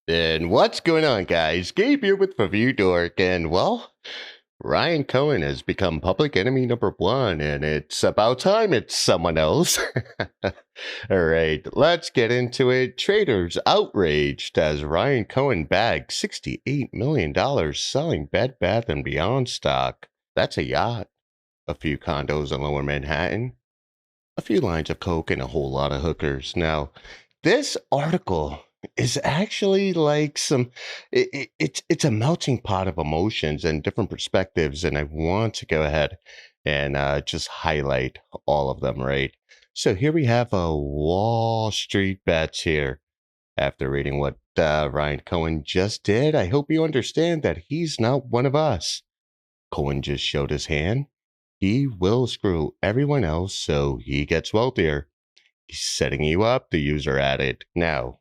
And what's going on, guys? Gabe here with Review Dork, and well, Ryan Cohen has become public enemy number one, and it's about time it's someone else. All right, let's get into it. Traders outraged as Ryan Cohen bagged $68 million selling Bed Bath & Beyond stock. That's a yacht, a few condos in Lower Manhattan, a few lines of coke, and a whole lot of hookers. Now, this article is actually like it's a melting pot of emotions and different perspectives, and I want to go ahead and just highlight all of them, right? So here we have a Wall Street bets here. After reading what Ryan Cohen just did, I hope you understand that he's not one of us. Cohen just showed his hand. He will screw everyone else so he gets wealthier. He's setting you up, the user added. Now,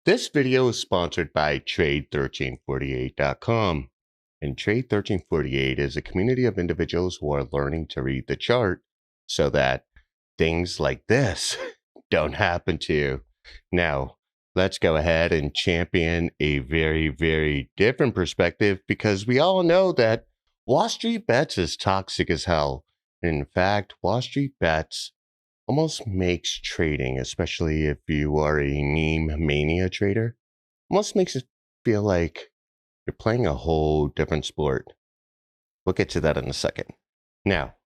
this video is sponsored by Trade1348.com. And Trade1348 is a community of individuals who are learning to read the chart so that things like this don't happen to you. Now, let's go ahead and champion a very, very different perspective because we all know that Wall Street Bets is toxic as hell. In fact, Wall Street Bets almost makes trading, especially if you are a meme mania trader, almost makes it feel like you're playing a whole different sport. We'll get to that in a second. Now,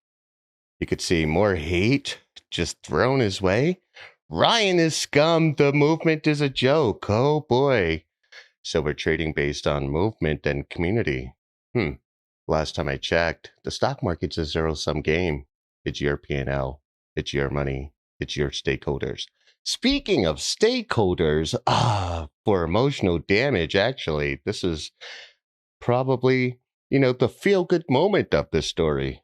you could see more hate just thrown his way. Ryan is scum. The movement is a joke. Oh boy. So we're trading based on movement and community. Last time I checked, the stock market's a zero-sum game. It's your P&L. It's your money. It's your stakeholders. Speaking of stakeholders, for emotional damage, actually, this is probably, the feel-good moment of this story.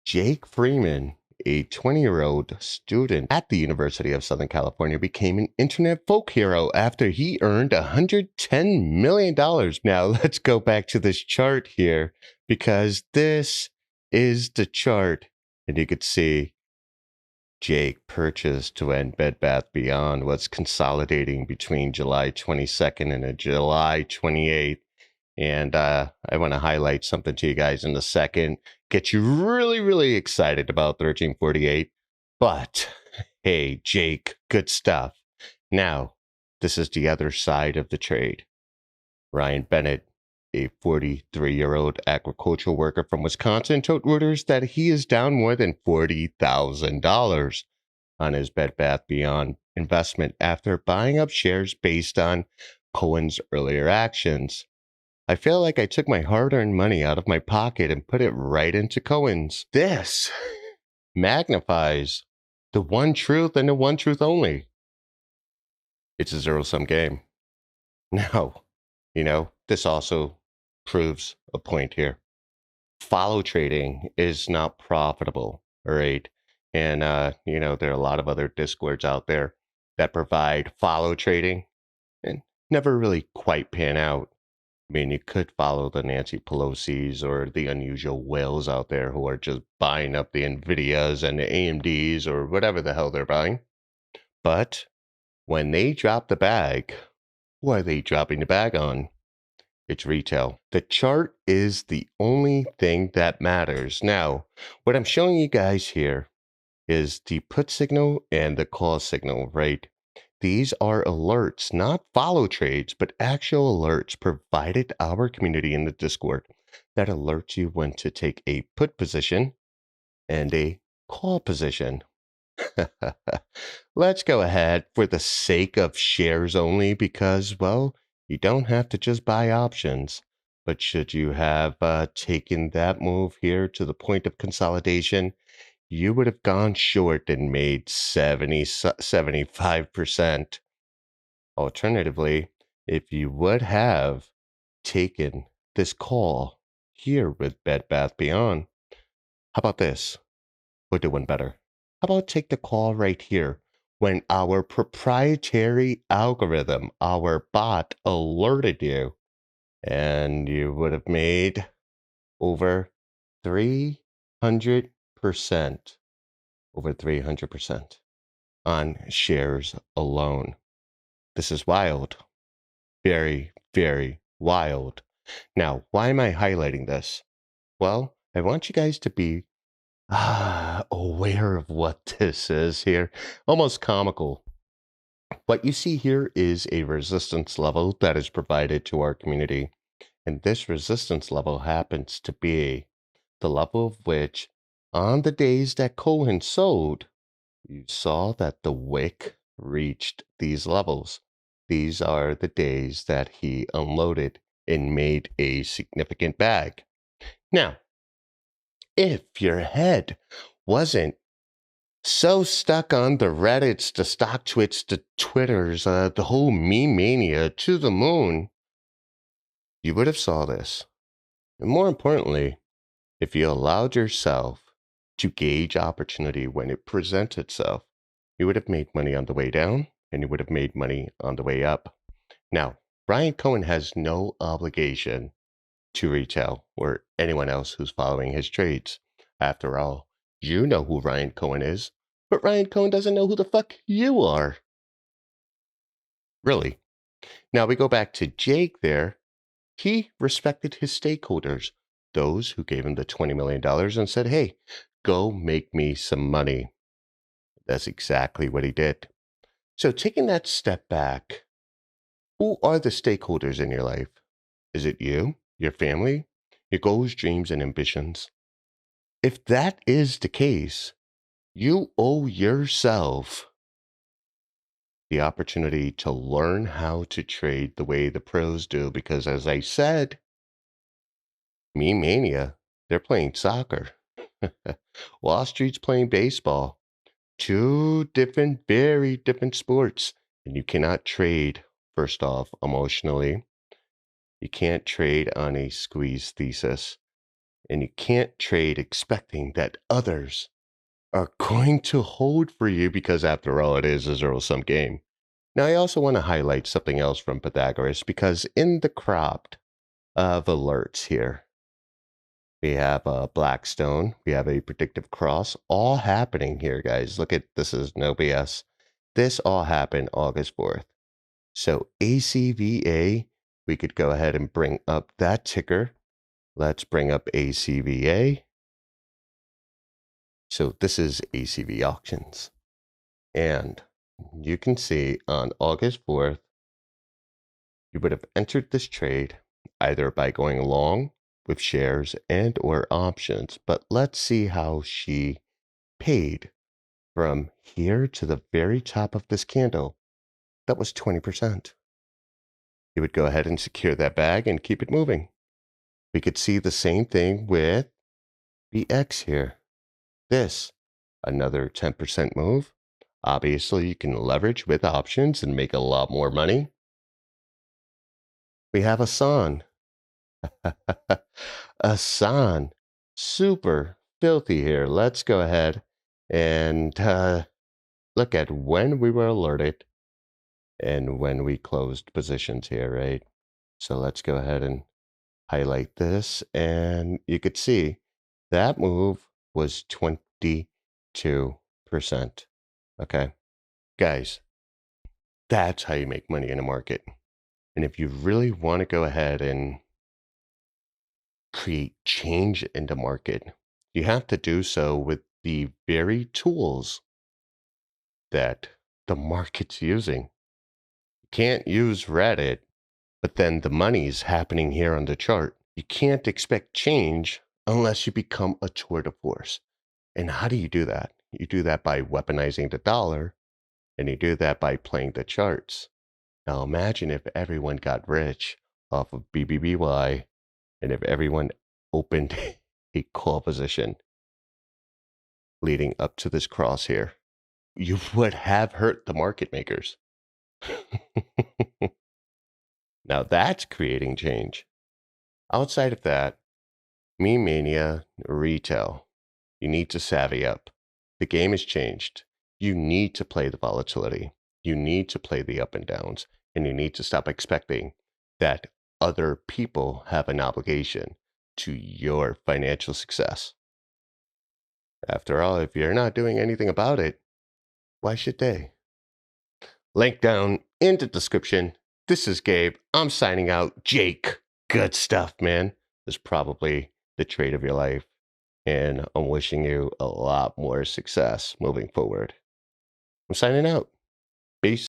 Jake Freeman, a 20-year-old student at the University of Southern California, became an internet folk hero after he earned $110 million. Now, let's go back to this chart here because this is the chart. And you could see Jake purchased when Bed Bath Beyond was consolidating between July 22nd and July 28th. And I want to highlight something to you guys in a second. Get you really, really excited about 1348. But hey, Jake, good stuff. Now, this is the other side of the trade. Ryan Bennett, a 43-year-old agricultural worker from Wisconsin, told Reuters that he is down more than $40,000 on his Bed Bath Beyond investment after buying up shares based on Cohen's earlier actions. I feel like I took my hard-earned money out of my pocket and put it right into Cohen's. This magnifies the one truth and the one truth only. It's a zero-sum game. Now, this also proves a point here. Follow trading is not profitable, all right? And, there are a lot of other Discords out there that provide follow trading and never really quite pan out. I mean, you could follow the Nancy Pelosi's or the unusual whales out there who are just buying up the NVIDIAs and the AMDs or whatever the hell they're buying. But when they drop the bag, what are they dropping the bag on? It's retail. The chart is the only thing that matters. Now, what I'm showing you guys here is the put signal and the call signal, right? These are alerts, not follow trades, but actual alerts provided our community in the Discord that alerts you when to take a put position and a call position. Let's go ahead for the sake of shares only because, well, you don't have to just buy options. But should you have taken that move here to the point of consolidation, you would have gone short and made 75%. Alternatively, if you would have taken this call here with Bed Bath Beyond, how about this? We're doing better. How about take the call right here when our proprietary algorithm, our bot, alerted you, and you would have made over 300%, over 300% on shares alone. This is wild. Very, very wild. Now, why am I highlighting this? Well, I want you guys to be aware of what this is here. Almost comical. What you see here is a resistance level that is provided to our community. And this resistance level happens to be the level of which, on the days that Cohen sold, you saw that the wick reached these levels. These are the days that he unloaded and made a significant bag. Now, if your head wasn't so stuck on the Reddits, the stock twits, the Twitters, the whole meme mania to the moon, you would have saw this. And more importantly, if you allowed yourself to gauge opportunity when it presents itself, you would have made money on the way down and you would have made money on the way up. Now, Ryan Cohen has no obligation to retail or anyone else who's following his trades. After all, you know who Ryan Cohen is, but Ryan Cohen doesn't know who the fuck you are. Really. Now we go back to Jake there. He respected his stakeholders, those who gave him the $20 million and said, hey, go make me some money. That's exactly what he did. So taking that step back, who are the stakeholders in your life? Is it you, your family, your goals, dreams, and ambitions? If that is the case, you owe yourself the opportunity to learn how to trade the way the pros do. Because as I said, me mania, they're playing soccer. Wall Street's playing baseball. Two different, very different sports. And you cannot trade, first off, emotionally. You can't trade on a squeeze thesis. And you can't trade expecting that others are going to hold for you because, after all, it is a zero-sum game. Now, I also want to highlight something else from Pythagoras because in the cropped of alerts here, we have a Blackstone, we have a predictive cross, all happening here, guys. Look at this, is no BS. This all happened August 4th. So ACVA, we could go ahead and bring up that ticker. Let's bring up ACVA. So this is ACV auctions. And you can see on August 4th, you would have entered this trade either by going long with shares and or options. But let's see how she paid from here to the very top of this candle. That was 20%. You would go ahead and secure that bag and keep it moving. We could see the same thing with BX here. This, another 10% move. Obviously, you can leverage with options and make a lot more money. We have Asan. Asan. Super filthy here. Let's go ahead and look at when we were alerted and when we closed positions here, right? So let's go ahead and highlight this. And you could see that move was 22%. Okay. Guys, that's how you make money in a market. And if you really want to go ahead and create change in the market, you have to do so with the very tools that the market's using. You can't use Reddit, but then the money's happening here on the chart. You can't expect change unless you become a tour de force. And how do you do that? You do that by weaponizing the dollar, and you do that by playing the charts. Now imagine if everyone got rich off of BBBY and if everyone opened a call position leading up to this cross here. You would have hurt the market makers. Now that's creating change. Outside of that, meme mania, retail, you need to savvy up. The game has changed. You need to play the volatility. You need to play the up and downs, and you need to stop expecting that other people have an obligation to your financial success. After all, if you're not doing anything about it, why should they? Link down in the description. This is Gabe. I'm signing out. Jake, good stuff, man. This is probably the trade of your life. And I'm wishing you a lot more success moving forward. I'm signing out. Peace.